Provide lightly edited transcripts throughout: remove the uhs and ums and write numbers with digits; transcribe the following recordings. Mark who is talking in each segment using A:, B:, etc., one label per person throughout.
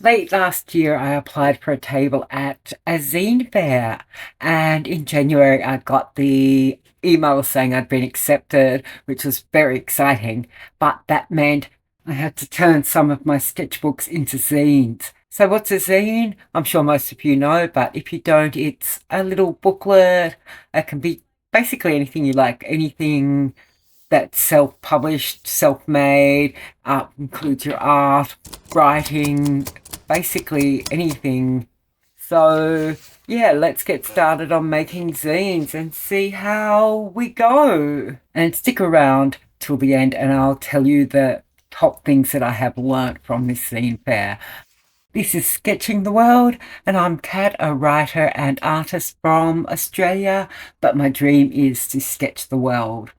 A: Late last year, I applied for a table at a zine fair, and in January, I got the email saying I'd been accepted, which was very exciting. But that meant I had to turn some of my sketchbooks into zines. So, what's a zine? I'm sure most of you know, but if you don't, it's a little booklet. It can be basically anything you like, anything that's self-published, self-made, includes your art, writing, basically anything. So yeah, let's get started on making zines and see how we go. And stick around till the end and I'll tell you the top things that I have learnt from this zine fair. This is Sketching the World, and I'm Kat, a writer and artist from Australia, but my dream is to sketch the world.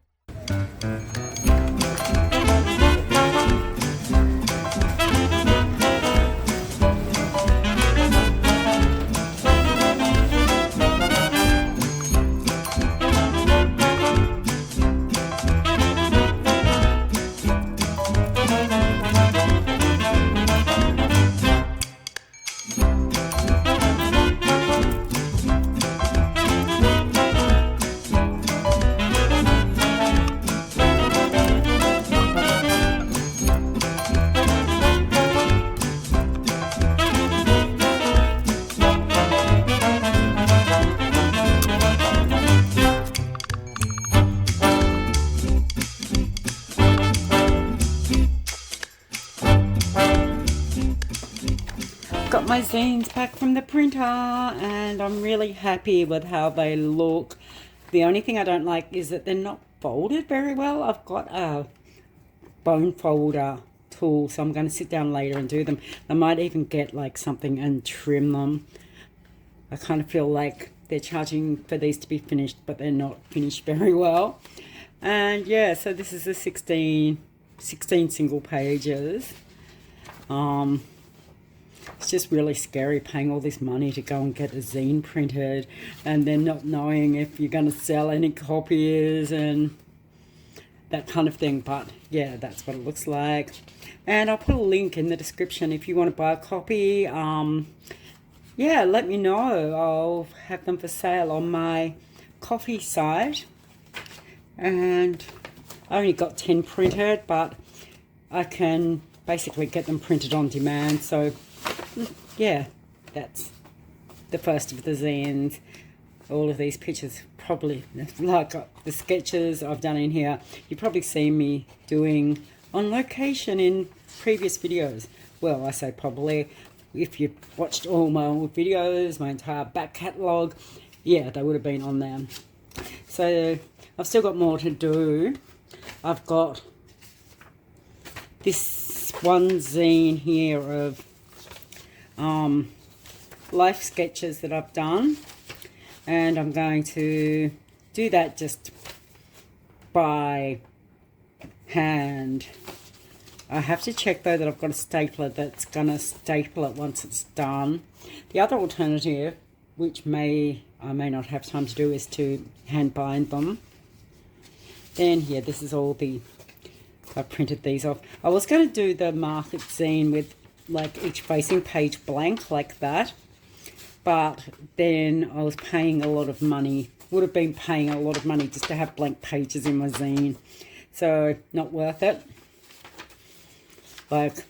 A: Got my zines back from the printer and I'm really happy with how they look. The only thing I don't like is that they're not folded very well. I've got a bone folder tool, so I'm going to sit down later and do them. I might even get like something and trim them. I kind of feel like they're charging for these to be finished, but they're not finished very well. And yeah, so this is the 16 single pages. It's just really scary paying all this money to go and get a zine printed and then not knowing if you're going to sell any copies and that kind of thing. But yeah, that's what it looks like. And I'll put a link in the description if you want to buy a copy. Yeah, let me know. I'll have them for sale on my coffee site. And I only got 10 printed, but I can basically get them printed on demand. So yeah, that's the first of the zines. All of these pictures, probably like the sketches I've done in here, you probably seen me doing on location in previous videos. Well, I say probably, if you've watched all my old videos, my entire back catalogue, yeah, they would have been on there. So I've still got more to do. I've got this one zine here of life sketches that I've done, and I'm going to do that just by hand. I have to check though that I've got a stapler that's gonna staple it once it's done. The other alternative, which I may not have time to do, is to hand bind them. Then yeah, this is all I printed these off. I was going to do the market zine with like each facing page blank like that, but then I was paying a lot of money, would have been paying a lot of money just to have blank pages in my zine, so not worth it. Like,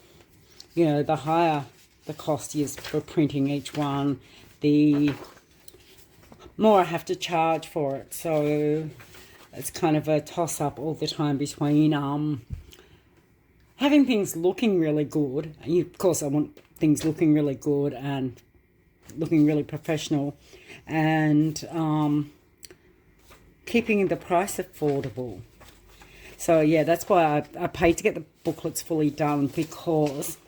A: you know, the higher the cost is for printing each one, the more I have to charge for it. So it's kind of a toss-up all the time between having things looking really good, and of course I want things looking really good and looking really professional, and keeping the price affordable. So yeah, that's why I paid to get the booklets fully done, because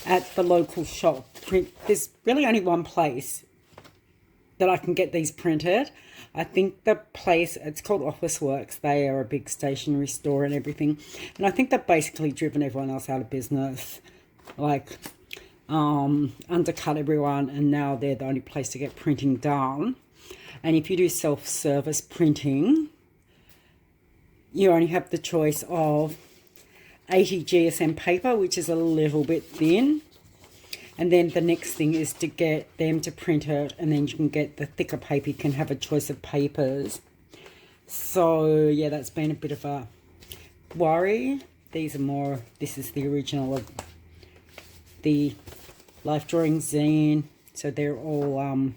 A: at the local shop, there's really only one place that I can get these printed. I think the place, it's called Officeworks. They are a big stationery store and everything. And I think they've basically driven everyone else out of business. Like, undercut everyone, and now they're the only place to get printing done. And if you do self-service printing, you only have the choice of 80 GSM paper, which is a little bit thin, And then the next thing is to get them to print it, and then you can get the thicker paper. You can have a choice of papers. So yeah, that's been a bit of a worry. These are more, this is the original of the Life Drawing Zine. So they're all,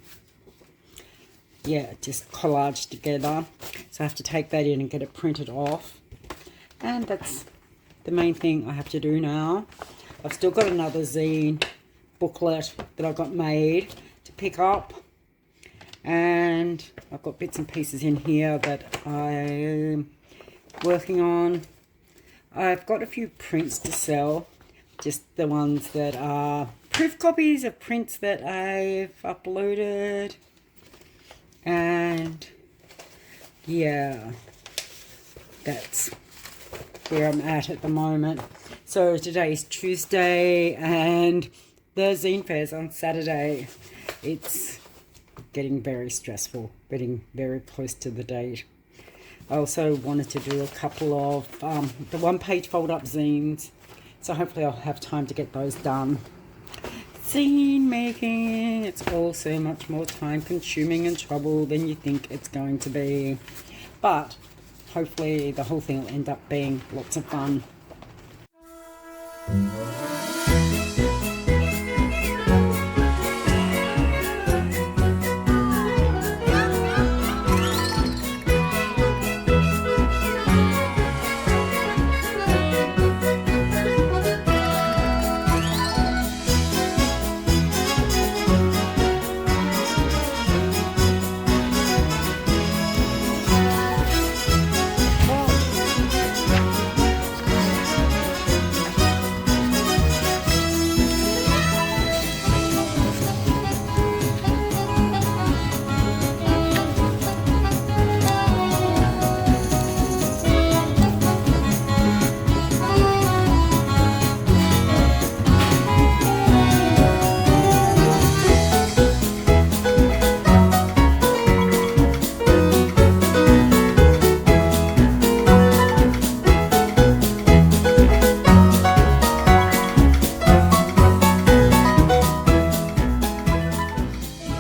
A: yeah, just collaged together. So I have to take that in and get it printed off. And that's the main thing I have to do now. I've still got another zine booklet that I got made to pick up. And I've got bits and pieces in here that I'm working on. I've got a few prints to sell, just the ones that are proof copies of prints that I've uploaded. And yeah, that's where I'm at the moment. So today's Tuesday and the zine fair's on Saturday. It's getting very stressful, getting very close to the date. I also wanted to do a couple of the one-page fold-up zines, so hopefully I'll have time to get those done. Zine making, it's all so much more time-consuming and trouble than you think it's going to be, but hopefully the whole thing will end up being lots of fun.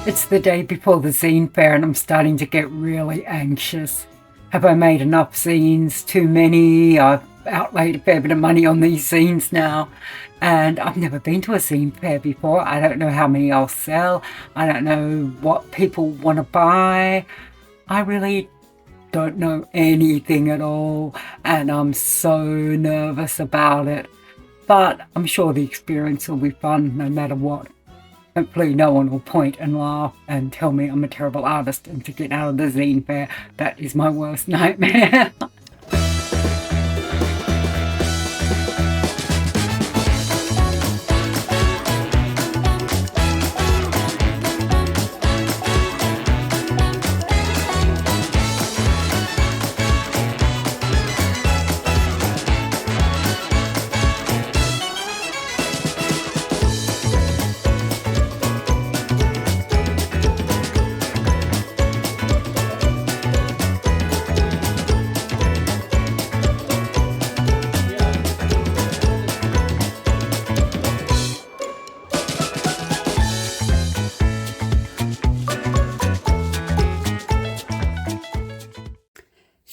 A: It's the day before the zine fair and I'm starting to get really anxious. Have I made enough zines? Too many? I've outlaid a fair bit of money on these zines now, and I've never been to a zine fair before. I don't know how many I'll sell. I don't know what people want to buy. I really don't know anything at all, and I'm so nervous about it. But I'm sure the experience will be fun no matter what. Hopefully no one will point and laugh and tell me I'm a terrible artist and to get out of the zine fair. That is my worst nightmare.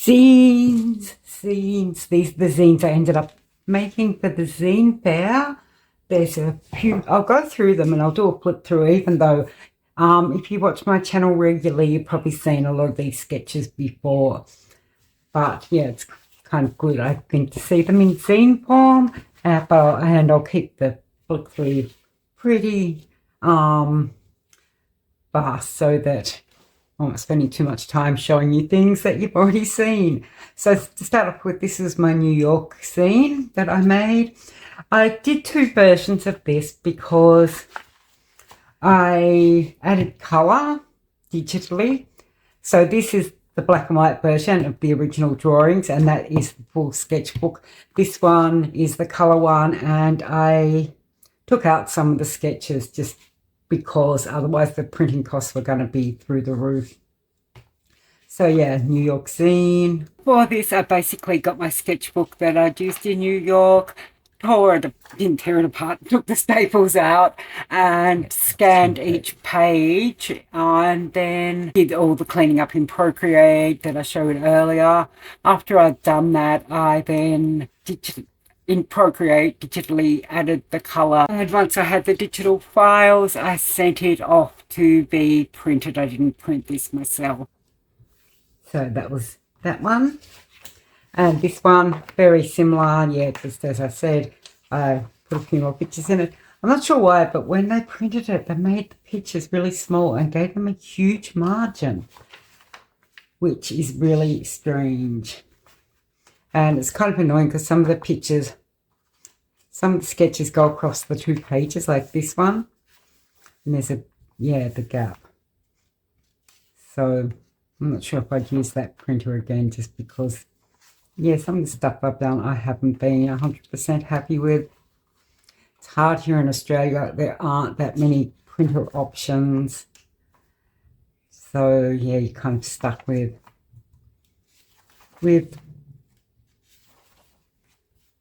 A: Zines. These are the zines I ended up making for the zine fair. There's a few, I'll go through them and I'll do a flip through, even though if you watch my channel regularly, you've probably seen a lot of these sketches before. But yeah, it's kind of good, I think, to see them in zine form. And I'll keep the flip through pretty fast so that I'm not spending too much time showing you things that you've already seen. So to start off with, this is my New York zine that I made. I did two versions of this because I added colour digitally. So this is the black and white version of the original drawings, and that is the full sketchbook. This one is the colour one, and I took out some of the sketches just because otherwise the printing costs were going to be through the roof. So yeah, New York zine. For this, I basically got my sketchbook that I'd used in New York, didn't tear it apart, took the staples out and scanned each page, and then did all the cleaning up in Procreate that I showed earlier. After I'd done that, I then in Procreate digitally added the color, and once I had the digital files, I sent it off to be printed. I didn't print this myself. So that was that one. And this one, very similar. Yeah, just as I said, I put a few more pictures in it. I'm not sure why, but when they printed it, they made the pictures really small and gave them a huge margin, which is really strange. And it's kind of annoying because some of the pictures, some of the sketches go across the 2 pages, like this one. And there's the gap. So I'm not sure if I'd use that printer again, just because, yeah, some of the stuff I've done I haven't been 100% happy with. It's hard here in Australia. There aren't that many printer options. So, yeah, you're kind of stuck with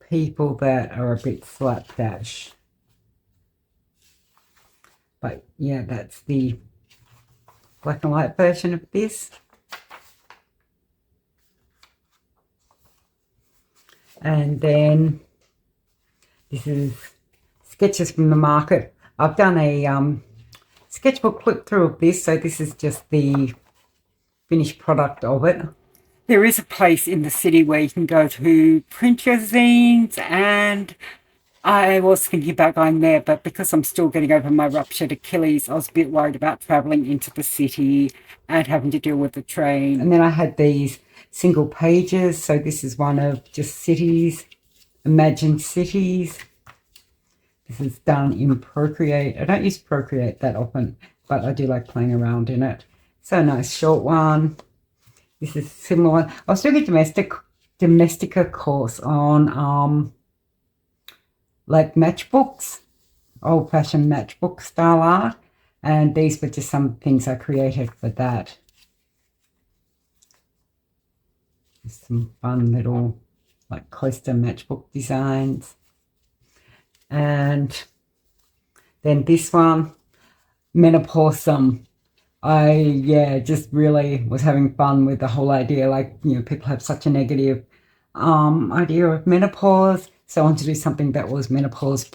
A: people that are a bit slapdash. But, yeah, that's the black and white version of this. And then this is sketches from the market. I've done a sketchbook flip through of this, so this is just the finished product of it. There is a place in the city where you can go to print your zines, and I was thinking about going there, but because I'm still getting over my ruptured Achilles, I was a bit worried about travelling into the city and having to deal with the train. And then I had these single pages, so this is one of just cities, Imagine Cities. This is done in Procreate. I don't use Procreate that often, but I do like playing around in it. So nice short one. This is a similar one. I was doing a Domestica course on like matchbooks, old-fashioned matchbook style art, and these were just some things I created for that. Just some fun little like coaster matchbook designs. And then this one, Menopausum. I just really was having fun with the whole idea. Like, you know, people have such a negative idea of menopause, so I wanted to do something that was menopositive.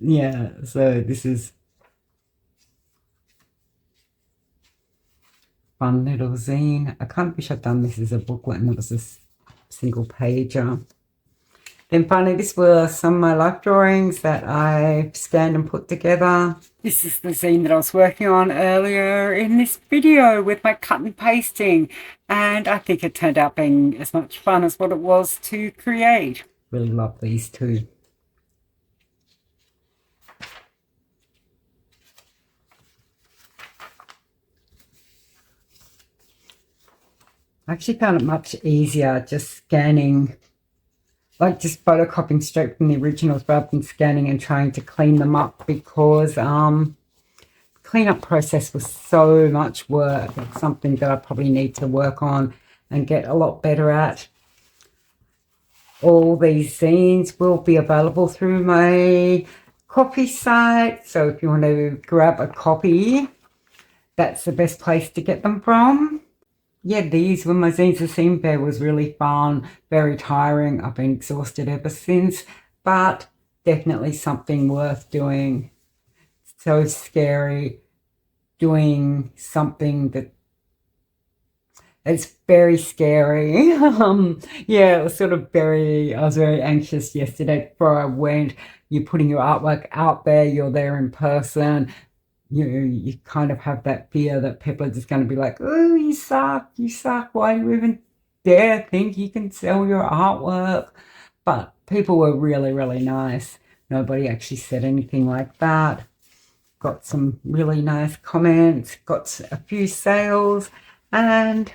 A: Yeah, so this is fun little zine. I kind of wish I'd done this as a booklet and it was a single pager. Then finally, this were some of my life drawings that I scanned and put together. This is the zine that I was working on earlier in this video with my cut and pasting. And I think it turned out being as much fun as what it was to create. Really love these two. I actually found it much easier just scanning, like just photocopying straight from the originals rather than scanning and trying to clean them up, because the cleanup process was so much work. It's something that I probably need to work on and get a lot better at. All these zines will be available through my copy site, so if you want to grab a copy, that's the best place to get them from. Yeah, these were my zines. The zine fair was really fun, very tiring. I've been exhausted ever since, but definitely something worth doing. So scary doing something that it's very scary. Yeah, it was sort of I was very anxious yesterday before I went. You're putting your artwork out there, you're there in person. You kind of have that fear that people are just going to be like, oh, you suck, why do you even dare think you can sell your artwork? But people were really, really nice. Nobody actually said anything like that. Got some really nice comments, got a few sales, and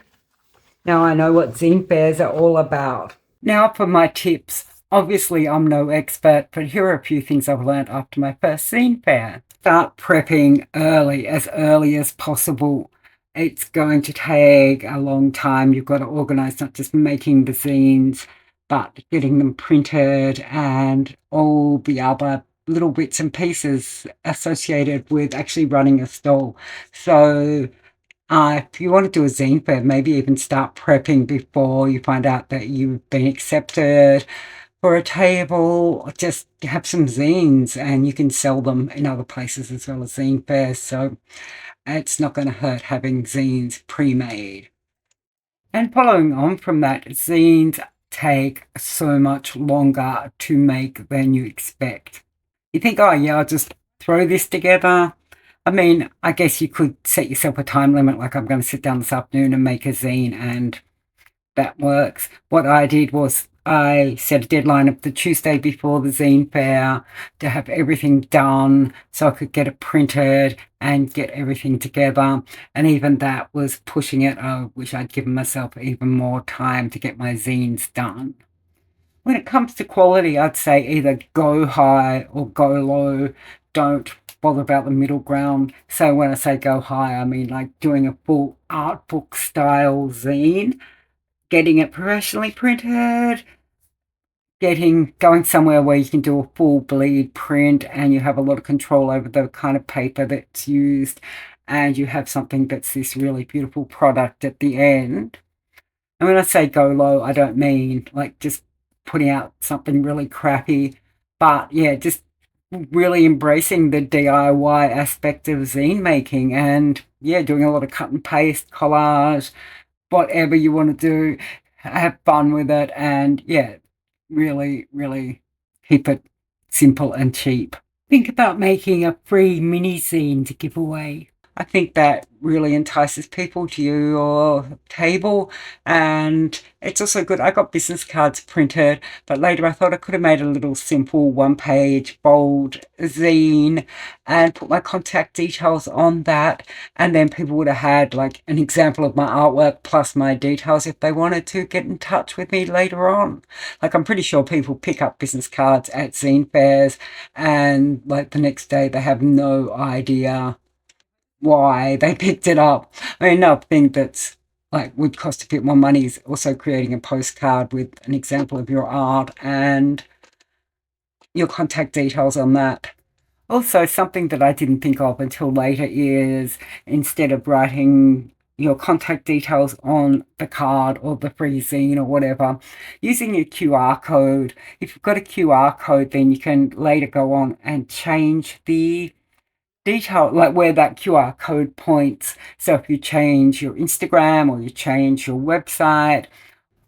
A: now I know what zine fairs are all about. Now for my tips. Obviously, I'm no expert, but here are a few things I've learned after my first zine fair. Start prepping as early as possible. It's going to take a long time. You've got to organise not just making the zines, but getting them printed and all the other little bits and pieces associated with actually running a stall. So if you want to do a zine fair, maybe even start prepping before you find out that you've been accepted for a table. Just have some zines and you can sell them in other places as well as zine fairs. So it's not going to hurt having zines pre-made. And following on from that, zines take so much longer to make than you expect. You think, oh yeah, I'll just throw this together. I mean, I guess you could set yourself a time limit, like I'm going to sit down this afternoon and make a zine, and that works. What I did was I set a deadline of the Tuesday before the zine fair to have everything done so I could get it printed and get everything together. And even that was pushing it. I wish I'd given myself even more time to get my zines done. When it comes to quality, I'd say either go high or go low. Don't bother about the middle ground. So when I say go high, I mean like doing a full art book style zine, getting it professionally printed, going somewhere where you can do a full bleed print and you have a lot of control over the kind of paper that's used, and you have something that's this really beautiful product at the end. And when I say go low, I don't mean like just putting out something really crappy, but yeah, just really embracing the DIY aspect of zine making, and yeah, doing a lot of cut and paste, collage, whatever you want to do, have fun with it, and yeah, really, really keep it simple and cheap. Think about making a free mini zine to give away. I think that really entices people to your table, and it's also good. I got business cards printed, but later I thought I could have made a little simple one-page bold zine and put my contact details on that, and then people would have had like an example of my artwork plus my details if they wanted to get in touch with me later on. Like, I'm pretty sure people pick up business cards at zine fairs and like the next day they have no idea why they picked it up. I mean, another thing that's like would cost a bit more money is also creating a postcard with an example of your art and your contact details on that. Also, something that I didn't think of until later is, instead of writing your contact details on the card or the free zine or whatever, using your QR code. If you've got a QR code, then you can later go on and change the detail, like where that QR code points. So if you change your Instagram or you change your website,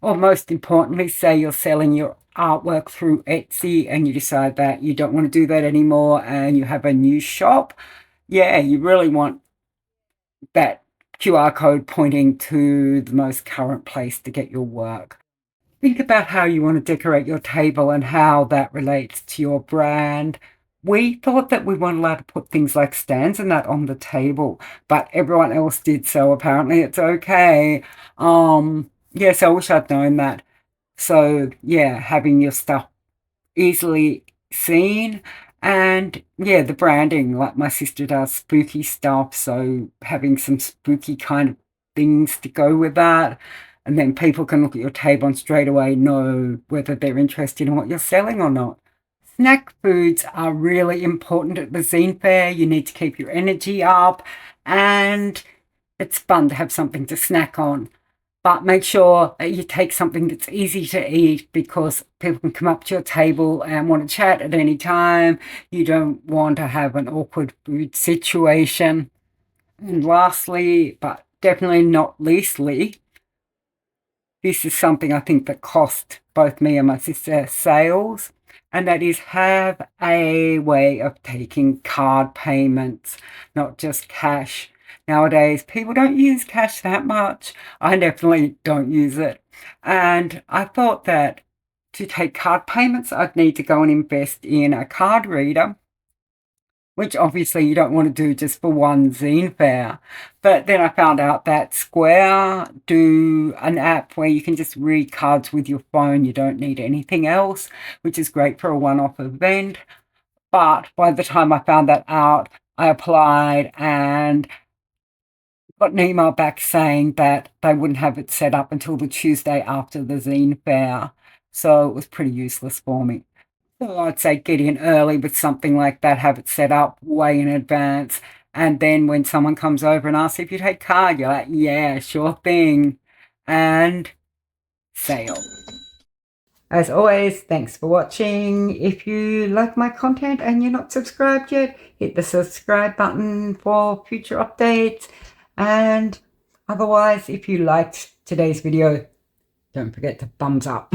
A: or most importantly, say you're selling your artwork through Etsy and you decide that you don't want to do that anymore and you have a new shop, yeah, you really want that QR code pointing to the most current place to get your work. Think about how you want to decorate your table and how that relates to your brand. We thought that we weren't allowed to put things like stands and that on the table, but everyone else did, so apparently it's okay. Yeah, so I wish I'd known that. So yeah, having your stuff easily seen, and yeah, the branding, like my sister does spooky stuff, so having some spooky kind of things to go with that, and then people can look at your table and straight away know whether they're interested in what you're selling or not. Snack foods are really important at the zine fair. You need to keep your energy up, and it's fun to have something to snack on. But make sure that you take something that's easy to eat, because people can come up to your table and want to chat at any time. You don't want to have an awkward food situation. And lastly, but definitely not leastly, this is something I think that cost both me and my sister sales, and that is have a way of taking card payments, not just cash. Nowadays, people don't use cash that much. I definitely don't use it. And I thought that to take card payments, I'd need to go and invest in a card reader, which obviously you don't want to do just for one zine fair. But then I found out that Square do an app where you can just read cards with your phone. You don't need anything else, which is great for a one-off event. But by the time I found that out, I applied and got an email back saying that they wouldn't have it set up until the Tuesday after the zine fair. So it was pretty useless for me. So I'd say get in early with something like that, have it set up way in advance. And then when someone comes over and asks if you take card, you're like, yeah, sure thing. And sale. As always, thanks for watching. If you like my content and you're not subscribed yet, hit the subscribe button for future updates. And otherwise, if you liked today's video, don't forget to thumbs up.